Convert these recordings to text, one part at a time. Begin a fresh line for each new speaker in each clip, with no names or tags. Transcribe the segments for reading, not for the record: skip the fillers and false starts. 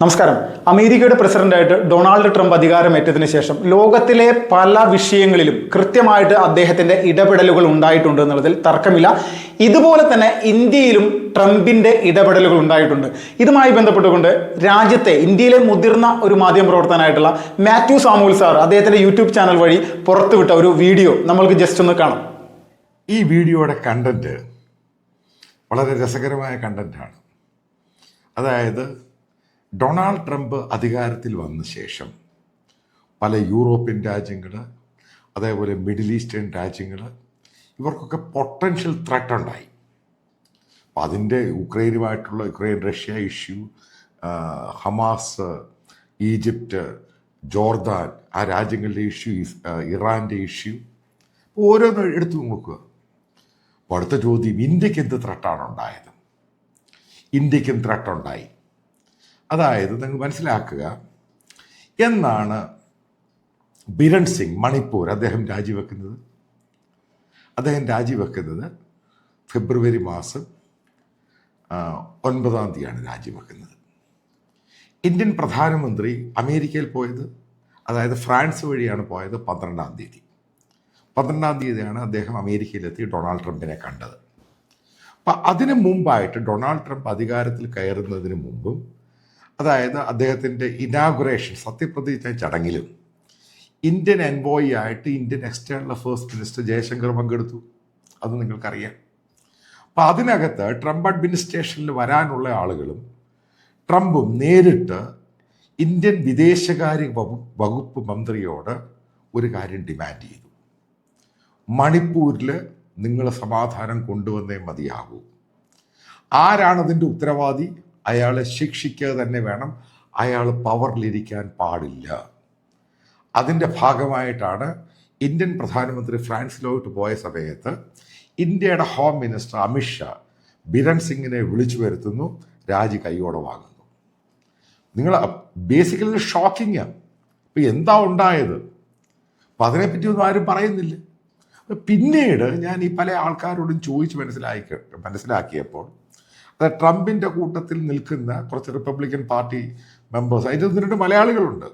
നമസ്കാരം. അമേരിക്കയുടെ പ്രസിഡന്റായിട്ട് Donald Trump അധികാരമേറ്റതിനു ശേഷം ലോകത്തിലെ പല വിഷയങ്ങളിലും കൃത്യമായിട്ട് അദ്ദേഹത്തിന്റെ ഇടപെടലുകൾ ഉണ്ടായിട്ടുണ്ട് എന്നുള്ളതിൽ തർക്കമില്ല. ഇതുപോലെ തന്നെ ഇന്ത്യയിലും ട്രംപിന്റെ ഇടപെടലുകൾ ഉണ്ടായിട്ടുണ്ട്. ഇതുമായി ബന്ധപ്പെട്ടുകൊണ്ട് ഇന്ത്യയിലെ മുതിർന്ന ഒരു മാധ്യമപ്രവർത്തകനായിട്ടുള്ള മാത്യു സാമുവൽ സാർ അദ്ദേഹത്തിന്റെ യൂട്യൂബ് ചാനൽ വഴി പുറത്തുവിട്ട ഒരു വീഡിയോ നമ്മൾക്ക് ജസ്റ്റ് ഒന്ന് കാണാം.
ഈ വീഡിയോയുടെ കണ്ടന്റ് വളരെ രസകരമായ കണ്ടന്റാണ്. അതായത് ഡൊണാൾഡ് ട്രംപ് അധികാരത്തിൽ വന്ന ശേഷം പല യൂറോപ്യൻ രാജ്യങ്ങൾ, അതേപോലെ മിഡിൽ ഈസ്റ്റേൺ രാജ്യങ്ങൾ, ഇവർക്കൊക്കെ പൊട്ടൻഷ്യൽ ത്രെറ്റ് ഉണ്ടായി. അപ്പം അതിൻ്റെ Ukraine Russia issue, Hamas, Egypt, Jordan, ആ രാജ്യങ്ങളുടെ ഇഷ്യൂ, ഇറാൻ്റെ ഇഷ്യൂ, ഓരോന്ന് എടുത്തു നോക്കുക. അപ്പോൾ അടുത്ത ചോദ്യം, ഇന്ത്യക്ക് എന്ത് ത്രെട്ടാണ് ഉണ്ടായത്? ഇന്ത്യക്കും ത്രെട്ട് ഉണ്ടായി. അതായത് നിങ്ങൾ മനസ്സിലാക്കുക, എന്നാണ് ബിരൺ സിംഗ് മണിപ്പൂർ അദ്ദേഹം രാജിവെക്കുന്നത് ഫെബ്രുവരി മാസം 9-ാം തീയതിയാണ് രാജിവെക്കുന്നത്. ഇന്ത്യൻ പ്രധാനമന്ത്രി അമേരിക്കയിൽ പോയത്, അതായത് ഫ്രാൻസ് വഴിയാണ് പോയത് 12-ാം തീയതി. 12-ാം തീയതിയാണ് അദ്ദേഹം അമേരിക്കയിലെത്തി ഡൊണാൾഡ് ട്രംപിനെ കണ്ടത്. അപ്പം അതിനു മുമ്പായിട്ട് ഡൊണാൾഡ് ട്രംപ് അധികാരത്തിൽ കയറുന്നതിന് മുമ്പും, അതായത് അദ്ദേഹത്തിൻ്റെ ഇനാഗുറേഷൻ സത്യപ്രതിജ്ഞ ചടങ്ങിലും ഇന്ത്യൻ എൻവോയി ആയിട്ട് Indian external affairs minister Jaishankar പങ്കെടുത്തു. അത് നിങ്ങൾക്കറിയാം. അപ്പം അതിനകത്ത് ട്രംപ് അഡ്മിനിസ്ട്രേഷനിൽ വരാനുള്ള ആളുകളും ട്രംപും നേരിട്ട് ഇന്ത്യൻ വിദേശകാര്യ വകുപ്പ് മന്ത്രിയോട് ഒരു കാര്യം ഡിമാൻഡ് ചെയ്തു: മണിപ്പൂരിൽ നിങ്ങൾ സമാധാനം കൊണ്ടുവന്നേ മതിയാകൂ. ആരാണതിൻ്റെ ഉത്തരവാദി? അയാളെ ശിക്ഷിക്കുക തന്നെ വേണം. അയാൾ പവറിലിരിക്കാൻ പാടില്ല. അതിൻ്റെ ഭാഗമായിട്ടാണ് ഇന്ത്യൻ പ്രധാനമന്ത്രി ഫ്രാൻസിലോട്ട് പോയ സമയത്ത് ഇന്ത്യയുടെ ഹോം മിനിസ്റ്റർ അമിത്ഷാ ബിരൺ സിംഗിനെ വിളിച്ചു വരുത്തുന്നു, രാജി കൈയോടെ വാങ്ങുന്നു. നിങ്ങൾ ബേസിക്കലി ഷോക്കിങ്. ഇപ്പം എന്താ ഉണ്ടായത്? അപ്പം അതിനെപ്പറ്റിയൊന്നും ആരും പറയുന്നില്ല. പിന്നീട് ഞാൻ ഈ പല ആൾക്കാരോടും ചോദിച്ച് മനസ്സിലാക്കിയപ്പോൾ അത് ട്രംപിൻ്റെ കൂട്ടത്തിൽ നിൽക്കുന്ന കുറച്ച് റിപ്പബ്ലിക്കൻ പാർട്ടി മെമ്പേഴ്സ്, അതിൽ 1-2 മലയാളികളുണ്ട്.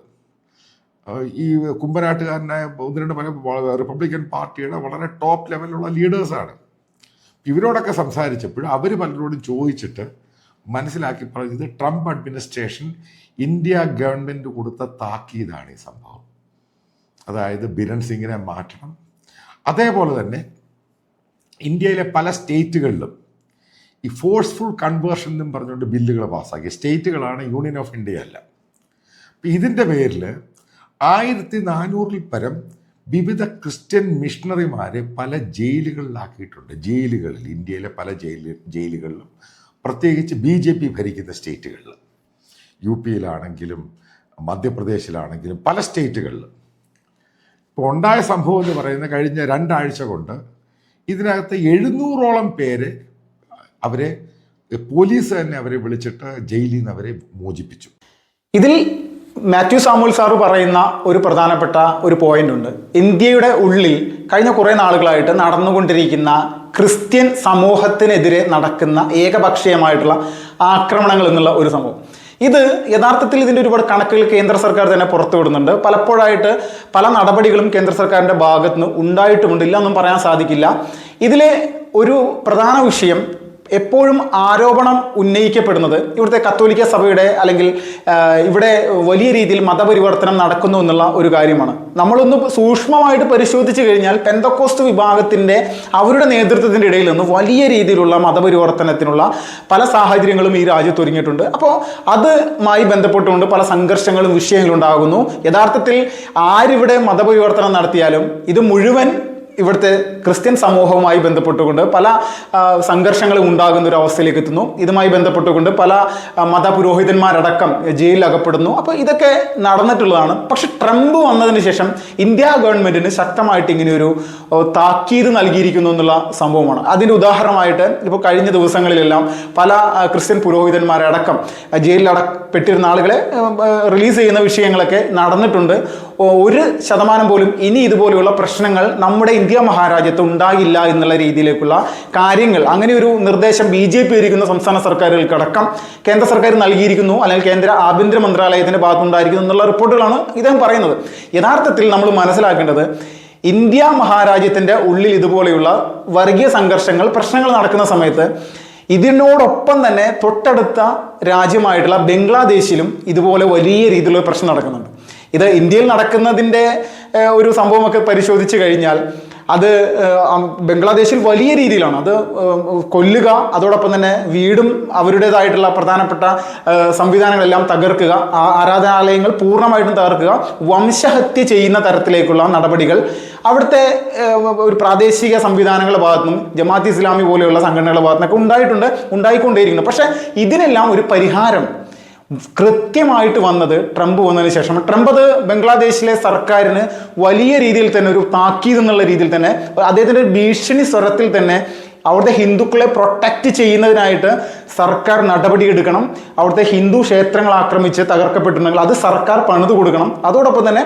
ഈ കുമ്പനാട്ടുകാരനായ 1-2 റിപ്പബ്ലിക്കൻ പാർട്ടിയുടെ വളരെ ടോപ്പ് ലെവലിലുള്ള ലീഡേഴ്സാണ്. ഇവരോടൊക്കെ സംസാരിച്ചപ്പോൾ അവർ പലരോടും ചോദിച്ചിട്ട് മനസ്സിലാക്കി പറഞ്ഞത് ട്രംപ് അഡ്മിനിസ്ട്രേഷൻ ഇന്ത്യ ഗവൺമെൻറ് കൊടുത്ത താക്കീതാണ് ഈ സംഭവം. അതായത് ബിരൺ സിംഗിനെ മാറ്റണം. അതേപോലെ തന്നെ ഇന്ത്യയിലെ പല സ്റ്റേറ്റുകളിലും ഈ ഫോഴ്സ്ഫുൾ കൺവേർഷൻ എന്നും പറഞ്ഞുകൊണ്ട് ബില്ലുകൾ പാസ്സാക്കി. സ്റ്റേറ്റുകളാണ്, യൂണിയൻ ഓഫ് ഇന്ത്യ അല്ല. ഇതിൻ്റെ പേരിൽ 1400-ൽ പരം വിവിധ ക്രിസ്ത്യൻ മിഷണറിമാരെ പല ജയിലുകളിലാക്കിയിട്ടുണ്ട്. ഇന്ത്യയിലെ പല ജയിലുകളിലും, പ്രത്യേകിച്ച് BJP ഭരിക്കുന്ന സ്റ്റേറ്റുകളിൽ, UP-യിലാണെങ്കിലും മധ്യപ്രദേശിലാണെങ്കിലും പല സ്റ്റേറ്റുകളിലും. ഇപ്പോൾ ഉണ്ടായ സംഭവം എന്ന് പറയുന്നത് കഴിഞ്ഞ 2 ആഴ്ച കൊണ്ട് ഇതിനകത്ത് 700-ഓളം പേര് പോലീസ് തന്നെ അവരെ വിളിച്ചിട്ട് ജയിലിൽ നിന്ന് അവരെ മോചിപ്പിച്ചു.
ഇതിൽ മാത്യു സാമുവൽ സാറ് പറയുന്ന ഒരു പ്രധാനപ്പെട്ട ഒരു പോയിന്റ് ഉണ്ട്. ഇന്ത്യയുടെ ഉള്ളിൽ കഴിഞ്ഞ കുറേ നാളുകളായിട്ട് നടന്നുകൊണ്ടിരിക്കുന്ന ക്രിസ്ത്യൻ സമൂഹത്തിനെതിരെ നടക്കുന്ന ഏകപക്ഷീയമായിട്ടുള്ള ആക്രമണങ്ങൾ എന്നുള്ള ഒരു സംഭവം. ഇത് യഥാർത്ഥത്തിൽ ഇതിൻ്റെ ഒരുപാട് കണക്കുകൾ കേന്ദ്ര സർക്കാർ തന്നെ പുറത്തുവിടുന്നുണ്ട്. പലപ്പോഴായിട്ട് പല നടപടികളും കേന്ദ്ര സർക്കാരിൻ്റെ ഭാഗത്ത് നിന്ന് ഉണ്ടായിട്ടുമുണ്ട്, ഇല്ലൊന്നും പറയാൻ സാധിക്കില്ല. ഇതിലെ ഒരു പ്രധാന വിഷയം, എപ്പോഴും ആരോപണം ഉന്നയിക്കപ്പെടുന്നത് ഇവിടുത്തെ കത്തോലിക്ക സഭയുടെ അല്ലെങ്കിൽ ഇവിടെ വലിയ രീതിയിൽ മതപരിവർത്തനം നടക്കുന്നു എന്നുള്ള ഒരു കാര്യമാണ്. നമ്മളൊന്ന് സൂക്ഷ്മമായിട്ട് പരിശോധിച്ച് കഴിഞ്ഞാൽ പെന്തക്കോസ്റ്റ് വിഭാഗത്തിൻ്റെ അവരുടെ നേതൃത്വത്തിൻ്റെ ഇടയിൽ നിന്ന് വലിയ രീതിയിലുള്ള മതപരിവർത്തനത്തിനുള്ള പല സാഹചര്യങ്ങളും ഈ രാജ്യത്ത് ഒരുങ്ങിയിട്ടുണ്ട്. അപ്പോൾ അതുമായി ബന്ധപ്പെട്ടുകൊണ്ട് പല സംഘർഷങ്ങളും വിഷയങ്ങളും ഉണ്ടാകുന്നു. യഥാർത്ഥത്തിൽ ആരിവിടെ മതപരിവർത്തനം നടത്തിയാലും ഇത് മുഴുവൻ ഇവിടുത്തെ ക്രിസ്ത്യൻ സമൂഹവുമായി ബന്ധപ്പെട്ടുകൊണ്ട് പല സംഘർഷങ്ങളും ഉണ്ടാകുന്ന ഒരു അവസ്ഥയിലേക്ക് എത്തുന്നു. ഇതുമായി ബന്ധപ്പെട്ടുകൊണ്ട് പല മതപുരോഹിതന്മാരടക്കം ജയിലിൽ അകപ്പെടുന്നു. അപ്പോൾ ഇതൊക്കെ നടന്നിട്ടുള്ളതാണ്. പക്ഷെ ട്രംപ് വന്നതിന് ശേഷം ഇന്ത്യ ഗവൺമെൻറ്റിന് ശക്തമായിട്ട് ഇങ്ങനെയൊരു താക്കീത് നൽകിയിരിക്കുന്നു എന്നുള്ള സംഭവമാണ്. അതിൻ്റെ ഉദാഹരണമായിട്ട് ഇപ്പോൾ കഴിഞ്ഞ ദിവസങ്ങളിലെല്ലാം പല ക്രിസ്ത്യൻ പുരോഹിതന്മാരടക്കം ജയിലിൽ പെട്ടിരുന്ന ആളുകളെ റിലീസ് ചെയ്യുന്ന വിഷയങ്ങളൊക്കെ നടന്നിട്ടുണ്ട്. 1% പോലും ഇനി ഇതുപോലെയുള്ള പ്രശ്നങ്ങൾ നമ്മുടെ ഇന്ത്യ മഹാരാജ്യത്ത് ഉണ്ടാകില്ല എന്നുള്ള രീതിയിലേക്കുള്ള കാര്യങ്ങൾ, അങ്ങനെ ഒരു നിർദ്ദേശം BJP ഇരിക്കുന്ന സംസ്ഥാന സർക്കാരുകൾക്കടക്കം കേന്ദ്ര സർക്കാർ നൽകിയിരിക്കുന്നു, അല്ലെങ്കിൽ കേന്ദ്ര ആഭ്യന്തര മന്ത്രാലയത്തിന്റെ ഭാഗത്തുണ്ടായിരിക്കുന്നു എന്നുള്ള റിപ്പോർട്ടുകളാണ് ഇദ്ദേഹം പറയുന്നത്. യഥാർത്ഥത്തിൽ നമ്മൾ മനസ്സിലാക്കേണ്ടത് ഇന്ത്യ മഹാരാജ്യത്തിൻ്റെ ഉള്ളിൽ ഇതുപോലെയുള്ള വർഗീയ സംഘർഷങ്ങൾ, പ്രശ്നങ്ങൾ നടക്കുന്ന സമയത്ത് ഇതിനോടൊപ്പം തന്നെ തൊട്ടടുത്ത രാജ്യമായിട്ടുള്ള ബംഗ്ലാദേശിലും ഇതുപോലെ വലിയ രീതിയിലുള്ള പ്രശ്നം നടക്കുന്നുണ്ട്. ഇത് ഇന്ത്യയിൽ നടക്കുന്നതിൻ്റെ ഒരു സംഭവമൊക്കെ പരിശോധിച്ച് കഴിഞ്ഞാൽ അത് ബംഗ്ലാദേശിൽ വലിയ രീതിയിലാണ് അത് കൊല്ലുക, അതോടൊപ്പം തന്നെ വീടും അവരുടേതായിട്ടുള്ള പ്രധാനപ്പെട്ട സംവിധാനങ്ങളെല്ലാം തകർക്കുക, ആരാധനാലയങ്ങൾ പൂർണ്ണമായിട്ടും തകർക്കുക, വംശഹത്യ ചെയ്യുന്ന തരത്തിലേക്കുള്ള നടപടികൾ അവിടുത്തെ ഒരു പ്രാദേശിക സംവിധാനങ്ങളുടെ ഭാഗത്തുനിന്നും ജമാഅത്ത് ഇസ്ലാമി പോലെയുള്ള സംഘടനകളുടെ ഭാഗത്തുനിന്നൊക്കെ ഉണ്ടായിക്കൊണ്ടേയിരിക്കുന്നു. പക്ഷേ ഇതിനെല്ലാം ഒരു പരിഹാരം കൃത്യമായിട്ട് വന്നത് ട്രംപ് വന്നതിന് ശേഷം. ട്രംപ് അത് ബംഗ്ലാദേശിലെ സർക്കാരിന് വലിയ രീതിയിൽ തന്നെ ഒരു താക്കീത് എന്നുള്ള രീതിയിൽ തന്നെ, അദ്ദേഹത്തിൻ്റെ ഒരു ഭീഷണി സ്വരത്തിൽ തന്നെ അവിടുത്തെ ഹിന്ദുക്കളെ പ്രൊട്ടക്റ്റ് ചെയ്യുന്നതിനായിട്ട് സർക്കാർ നടപടിയെടുക്കണം, അവിടുത്തെ ഹിന്ദു ക്ഷേത്രങ്ങൾ ആക്രമിച്ച് തകർക്കപ്പെട്ടിട്ടുണ്ടെങ്കിൽ അത് സർക്കാർ പണിത് കൊടുക്കണം, അതോടൊപ്പം തന്നെ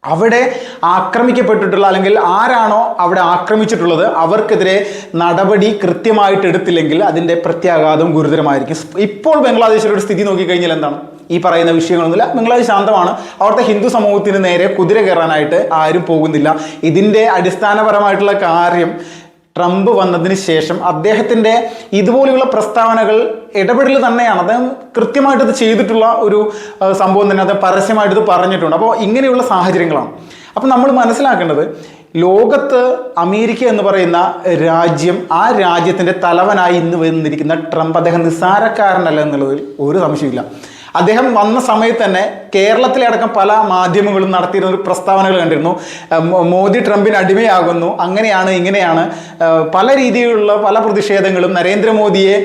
അവിടെ ആക്രമിക്കപ്പെട്ടിട്ടുള്ള അല്ലെങ്കിൽ ആരാണോ അവിടെ ആക്രമിച്ചിട്ടുള്ളത് അവർക്കെതിരെ നടപടി കൃത്യമായിട്ട് എടുത്തില്ലെങ്കിൽ അതിൻ്റെ പ്രത്യാഘാതം ഗുരുതരമായിരിക്കും. ഇപ്പോൾ ബംഗ്ലാദേശിലൊരു സ്ഥിതി നോക്കിക്കഴിഞ്ഞാൽ എന്താണ്? ഈ പറയുന്ന വിഷയങ്ങളൊന്നുമില്ല. ബംഗ്ലാദേശ് ശാന്തമാണ്. അവിടുത്തെ ഹിന്ദു സമൂഹത്തിന് നേരെ കുതിര കയറാനായിട്ട് ആരും പോകുന്നില്ല. ഇതിൻ്റെ അടിസ്ഥാനപരമായിട്ടുള്ള കാര്യം ട്രംപ് വന്നതിന് ശേഷം അദ്ദേഹത്തിൻ്റെ ഇതുപോലെയുള്ള പ്രസ്താവനകൾ ഇടപെടൽ തന്നെയാണ്. അദ്ദേഹം കൃത്യമായിട്ട് ഇത് ചെയ്തിട്ടുള്ള ഒരു സംഭവം തന്നെ, അത് പരസ്യമായിട്ട് ഇത് പറഞ്ഞിട്ടുണ്ട്. അപ്പോൾ ഇങ്ങനെയുള്ള സാഹചര്യങ്ങളാണ്. അപ്പോൾ നമ്മൾ മനസ്സിലാക്കേണ്ടത് ലോകത്ത് അമേരിക്ക എന്ന് പറയുന്ന രാജ്യം, ആ രാജ്യത്തിൻ്റെ തലവനായി ഇന്ന് വന്നിരിക്കുന്ന ട്രംപ് അദ്ദേഹം നിസ്സാരക്കാരനല്ല എന്നുള്ളതിൽ ഒരു സംശയമില്ല. അദ്ദേഹം വന്ന സമയത്ത് തന്നെ കേരളത്തിലെ അടക്കം പല മാധ്യമങ്ങളും നടത്തിയിരുന്ന ഒരു പ്രസ്താവനകൾ കണ്ടിരുന്നു. മോദി ട്രംപിന് അടിമയാകുന്നു, അങ്ങനെയാണ് ഇങ്ങനെയാണ്, പല രീതിയിലുള്ള പല പ്രതിഷേധങ്ങളും നരേന്ദ്രമോദിയെ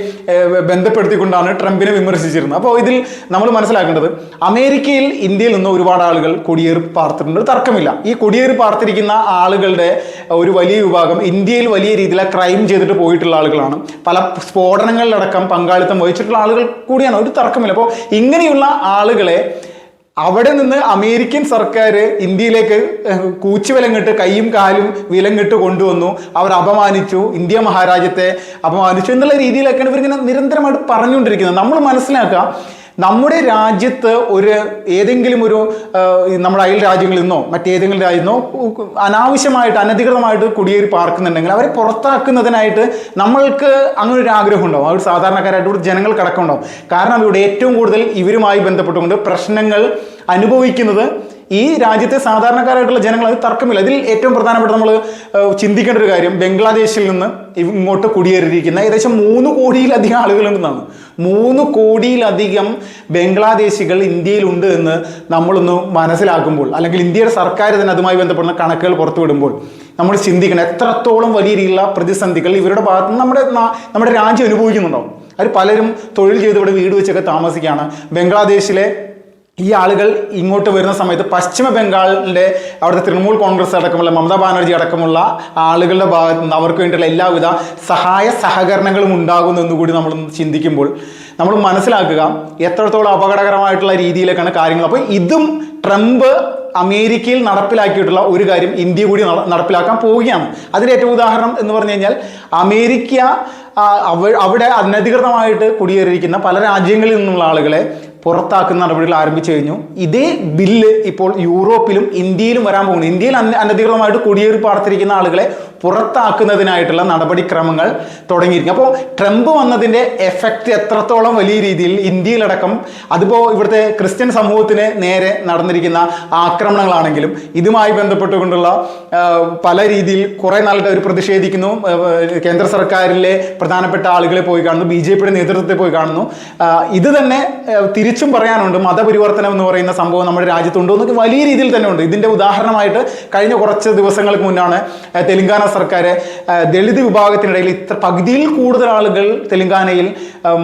ബന്ധപ്പെടുത്തിക്കൊണ്ടാണ് ട്രംപിനെ വിമർശിച്ചിരുന്നത്. അപ്പോൾ ഇതിൽ നമ്മൾ മനസ്സിലാക്കേണ്ടത് അമേരിക്കയിൽ ഇന്ത്യയിൽ നിന്ന് ഒരുപാട് ആളുകൾ കുടിയേറി പാർത്തിട്ടുണ്ട്, തർക്കമില്ല. ഈ കുടിയേറി പാർത്തിരിക്കുന്ന ആളുകളുടെ ഒരു വലിയ വിഭാഗം ഇന്ത്യയിൽ വലിയ രീതിയിൽ ക്രൈം ചെയ്തിട്ട് പോയിട്ടുള്ള ആളുകളാണ്, പല സ്ഫോടനങ്ങളിലടക്കം പങ്കാളിത്തം വഹിച്ചിട്ടുള്ള ആളുകൾ കൂടിയാണ്, ഒരു തർക്കമില്ല. അപ്പോൾ ഇങ്ങനെയുള്ള ആളുകളെ അവിടെ നിന്ന് അമേരിക്കൻ സർക്കാർ ഇന്ത്യയിലേക്ക് കൂച്ചുവിലങ്ങിട്ട് കൈയും കാലും വിലങ്ങിട്ട് കൊണ്ടുവന്നു, അവർ അപമാനിച്ചു, ഇന്ത്യ മഹാരാജ്യത്തെ അപമാനിച്ചു എന്നുള്ള രീതിയിലൊക്കെയാണ് ഇവരിങ്ങനെ നിരന്തരമായിട്ട് പറഞ്ഞുകൊണ്ടിരിക്കുന്നത്. നമ്മൾ മനസ്സിലാക്കുക, നമ്മുടെ രാജ്യത്ത് ഏതെങ്കിലും ഒരു നമ്മുടെ അയൽ രാജ്യങ്ങളിൽ നിന്നോ മറ്റേതെങ്കിലും രാജ്യത്തു നിന്നോ അനാവശ്യമായിട്ട് അനധികൃതമായിട്ട് കുടിയേറി പാർക്കുന്നുണ്ടെങ്കിൽ അവരെ പുറത്താക്കുന്നതിനായിട്ട് നമ്മൾക്ക് അങ്ങനെ ഒരു ആഗ്രഹം ഉണ്ടാവും. അവർ സാധാരണക്കാരായിട്ട് ഇവിടെ ജനങ്ങൾക്കടക്കം ഉണ്ടാവും. കാരണം ഇവിടെ ഏറ്റവും കൂടുതൽ ഇവരുമായി ബന്ധപ്പെട്ടുകൊണ്ട് പ്രശ്നങ്ങൾ അനുഭവിക്കുന്നത് ഈ രാജ്യത്തെ സാധാരണക്കാരായിട്ടുള്ള ജനങ്ങൾ, അത് തർക്കമില്ല. ഇതിൽ ഏറ്റവും പ്രധാനപ്പെട്ട നമ്മൾ ചിന്തിക്കേണ്ട ഒരു കാര്യം, ബംഗ്ലാദേശിൽ നിന്ന് ഇങ്ങോട്ട് കുടിയേറിയിരിക്കുന്ന ഏകദേശം 3 കോടിയിലധികം ആളുകളുണ്ടെന്നാണ്. 3 കോടിയിലധികം ബംഗ്ലാദേശികൾ ഇന്ത്യയിലുണ്ട് എന്ന് നമ്മളൊന്ന് മനസ്സിലാക്കുമ്പോൾ, അല്ലെങ്കിൽ ഇന്ത്യയുടെ സർക്കാർ തന്നെ അതുമായി ബന്ധപ്പെടുന്ന കണക്കുകൾ പുറത്തുവിടുമ്പോൾ നമ്മൾ ചിന്തിക്കണം എത്രത്തോളം വലിയ രീതിയിലുള്ള പ്രതിസന്ധികൾ ഇവരുടെ ഭാഗത്ത് നമ്മുടെ രാജ്യം അനുഭവിക്കുന്നുണ്ടാവും. അവർ പലരും തൊഴിൽ ചെയ്ത് ഇവിടെ വീട് വെച്ചൊക്കെ താമസിക്കുകയാണ്. ബംഗ്ലാദേശിലെ ഈ ആളുകൾ ഇങ്ങോട്ട് വരുന്ന സമയത്ത് പശ്ചിമ ബംഗാളിൻ്റെ അവിടുത്തെ തൃണമൂൽ കോൺഗ്രസ് അടക്കമുള്ള മമതാ ബാനർജി അടക്കമുള്ള ആളുകളുടെ ഭാഗത്ത് നിന്ന് അവർക്ക് വേണ്ടിയുള്ള എല്ലാവിധ സഹായ സഹകരണങ്ങളും ഉണ്ടാകുന്നു എന്നുകൂടി നമ്മൾ ചിന്തിക്കുമ്പോൾ നമ്മൾ മനസ്സിലാക്കുക എത്രത്തോളം അപകടകരമായിട്ടുള്ള രീതിയിലേക്കാണ് കാര്യങ്ങൾ. അപ്പോൾ ഇതും ട്രംപ് അമേരിക്കയിൽ നടപ്പിലാക്കിയിട്ടുള്ള ഒരു കാര്യം ഇന്ത്യ കൂടി നടപ്പിലാക്കാൻ പോവുകയാണ്. അതിൻ്റെ ഏറ്റവും ഉദാഹരണം എന്ന് പറഞ്ഞു കഴിഞ്ഞാൽ അമേരിക്ക അവിടെ അനധികൃതമായിട്ട് കുടിയേറിയിരിക്കുന്ന പല രാജ്യങ്ങളിൽ നിന്നുള്ള ആളുകളെ പുറത്താക്കുന്ന നടപടികൾ ആരംഭിച്ചു കഴിഞ്ഞു. ഇതേ ബില്ല് ഇപ്പോൾ യൂറോപ്പിലും ഇന്ത്യയിലും വരാൻ പോകുന്നു. ഇന്ത്യയിൽ അനധികൃതമായിട്ട് കുടിയേറി പാർത്തിരിക്കുന്ന ആളുകളെ പുറത്താക്കുന്നതിനായിട്ടുള്ള നടപടിക്രമങ്ങൾ തുടങ്ങിയിരിക്കും. അപ്പോൾ ട്രംപ് വന്നതിൻ്റെ എഫക്റ്റ് എത്രത്തോളം വലിയ രീതിയിൽ ഇന്ത്യയിലടക്കം, അതിപ്പോൾ ഇവിടുത്തെ ക്രിസ്ത്യൻ സമൂഹത്തിന് നേരെ നടന്നിരിക്കുന്ന ആക്രമണങ്ങളാണെങ്കിലും ഇതുമായി ബന്ധപ്പെട്ടുകൊണ്ടുള്ള പല രീതിയിൽ കുറേ നാളുടെ അവർ പ്രതിഷേധിക്കുന്നു. കേന്ദ്ര സർക്കാരിലെ പ്രധാനപ്പെട്ട ആളുകളെ പോയി കാണുന്നു, BJPയുടെ നേതൃത്വത്തെ പോയി കാണുന്നു. ഇത് തന്നെ തിരിച്ചും പറയാനുണ്ട്, മതപരിവർത്തനം എന്ന് പറയുന്ന സംഭവം നമ്മുടെ രാജ്യത്തുണ്ടോ എന്നൊക്കെ വലിയ രീതിയിൽ തന്നെ ഉണ്ട്. ഇതിൻ്റെ ഉദാഹരണമായിട്ട് കഴിഞ്ഞ കുറച്ച് ദിവസങ്ങൾക്ക് മുന്നാണ് തെലങ്കാന സർക്കാർ ദളിത് വിഭാഗത്തിനിടയിൽ ഇത്ര പകുതിയിൽ കൂടുതൽ ആളുകൾ തെലങ്കാനയിൽ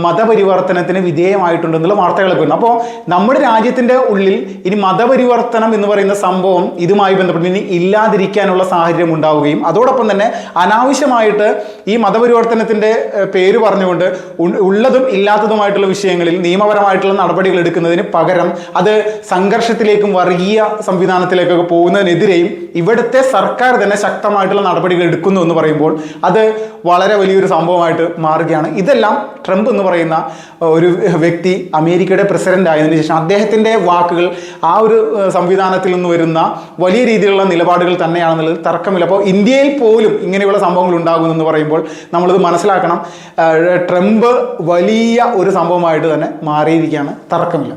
മതപരിവർത്തനത്തിന് വിധേയമായിട്ടുണ്ടെന്നുള്ള വാർത്തകളൊക്കെ ഉണ്ട്. അപ്പോൾ നമ്മുടെ രാജ്യത്തിൻ്റെ ഉള്ളിൽ ഇനി മതപരിവർത്തനം എന്ന് പറയുന്ന സംഭവം ഇതുമായി ബന്ധപ്പെട്ട് ഇനി ഇല്ലാതിരിക്കാനുള്ള സാഹചര്യം ഉണ്ടാവുകയും അതോടൊപ്പം തന്നെ അനാവശ്യമായിട്ട് ഈ മതപരിവർത്തനത്തിൻ്റെ പേര് പറഞ്ഞുകൊണ്ട് ഉള്ളതും ഇല്ലാത്തതുമായിട്ടുള്ള വിഷയങ്ങളിൽ നിയമപരമായിട്ടുള്ള നടപടികൾ എടുക്കുന്നതിന് പകരം അത് സംഘർഷത്തിലേക്കും വർഗീയ സംവിധാനത്തിലേക്കൊക്കെ പോകുന്നതിനെതിരെയും ഇവിടുത്തെ സർക്കാർ തന്നെ ശക്തമായിട്ടുള്ള നടപടികൾ എടുക്കുന്നു എന്ന് പറയുമ്പോൾ അത് വളരെ വലിയൊരു സംഭവമായിട്ട് മാറുകയാണ്. ഇതെല്ലാം ട്രംപ് എന്ന് പറയുന്ന ഒരു വ്യക്തി അമേരിക്കയുടെ പ്രസിഡന്റ് ആയതിനു ശേഷം അദ്ദേഹത്തിൻ്റെ വാക്കുകൾ ആ ഒരു സംവിധാനത്തിൽ നിന്ന് വരുന്ന വലിയ രീതിയിലുള്ള നിലപാടുകൾ തന്നെയാണെന്നുള്ളത് തർക്കമില്ല. അപ്പോൾ ഇന്ത്യയിൽ പോലും ഇങ്ങനെയുള്ള സംഭവങ്ങൾ ഉണ്ടാകുമെന്ന് പറയുമ്പോൾ നമ്മളിത് മനസ്സിലാക്കണം. ട്രംപ് വലിയ ഒരു സംഭവമായിട്ട് തന്നെ മാറിയിരിക്കുകയാണ്, തർക്കമില്ല.